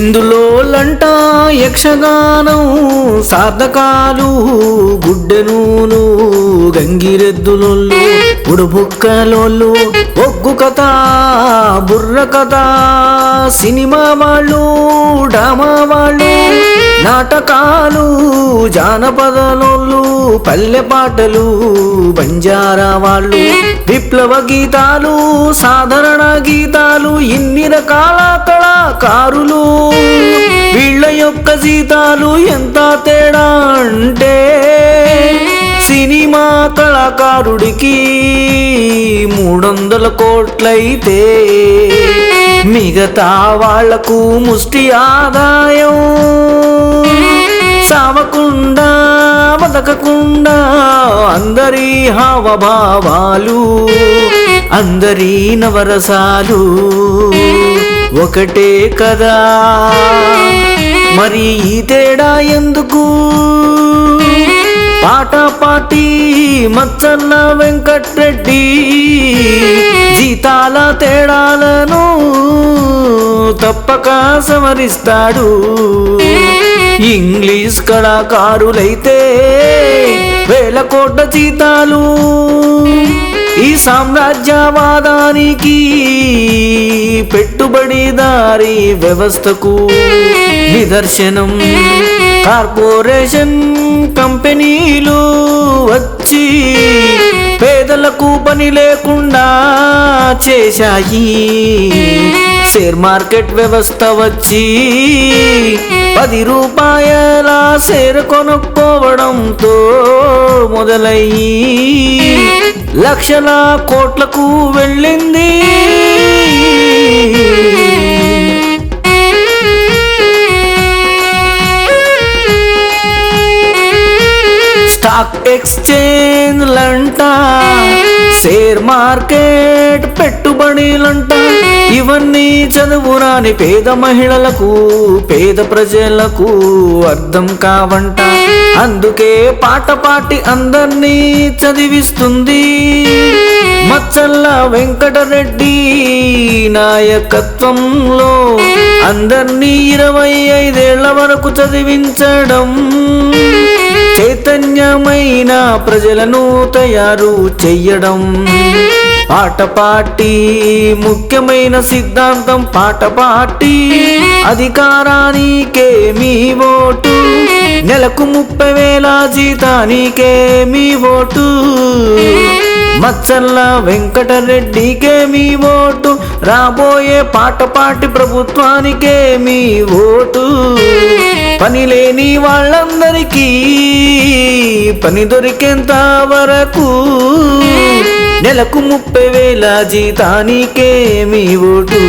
ఇందులోలంట యక్షగానం సాధకాలు గుడ్డెనూలు గంగిరెద్దులోళ్ళు ఉడుబుక్కలోళ్ళు ఒగ్గు కథ బుర్ర కథ సినిమా వాళ్ళు డ్రామా వాళ్ళు నాటకాలు జానపదలోళ్ళు పల్లె పాటలు బంజారా వాళ్ళు విప్లవ గీతాలు సాధారణ గీతాలు ఇన్ని రకాల కళాకారులు వీళ్ళ యొక్క జీతాలు ఎంత తేడా అంటే సినిమా కళాకారుడికి 300 కోట్లయితే మిగతా వాళ్లకు ముష్టి ఆదాయం సావకుండా బతకకుండా అందరి హావభావాలు అందరి నవరసాలు ఒకటే కదా మరి ఈ తేడా ఎందుకు పాట పాటి మచ్చన్న వెంకట్రెడ్డి జీతాల తేడాలను తప్పక సమరిస్తాడు ఇంగ్లీష్ కళాకారులైతే 1000 కోట్ల జీతాలు ఈ సామ్రాజ్యవాదానికి పెట్టుబడిదారీ వ్యవస్థకు నిదర్శనం కార్పొరేషన్ కంపెనీలు వచ్చి పేదలకు పని లేకుండా చేశాయి షేర్ మార్కెట్ వ్యవస్థ వచ్చి 10 రూపాయల షేర్ కొనుక్కోవడంతో మొదలయ్యి లక్షల కోట్లకు వెళ్ళింది స్టాక్ ఎక్స్చేంజ్లంట షేర్ మార్కెట్ పెట్టుబడులంట ఇవన్నీ చదువురాని పేద మహిళలకు పేద ప్రజలకు అర్థం కావంట అందుకే పాట పాటి అందర్నీ చదివిస్తుంది మచ్చల్ల వెంకటరెడ్డి నాయకత్వంలో అందర్నీ 25 ఏళ్ల వరకు చదివించడం చైతన్యమైన ప్రజలను తయారు చెయ్యడం పాట పాటి ముఖ్యమైన సిద్ధాంతం పాట పాటి అధికారానికే మీ ఓటు నెలకు 30,000 జీతానికే మీ ఓటు మచ్చల్ల వెంకటరెడ్డికే మీ ఓటు రాబోయే పాట పాటి ప్రభుత్వానికే మీ ఓటు పని లేని వాళ్ళందరికీ పని దొరికేంత వరకు నెలకు 30,000 జీతానికే మీ ఓటు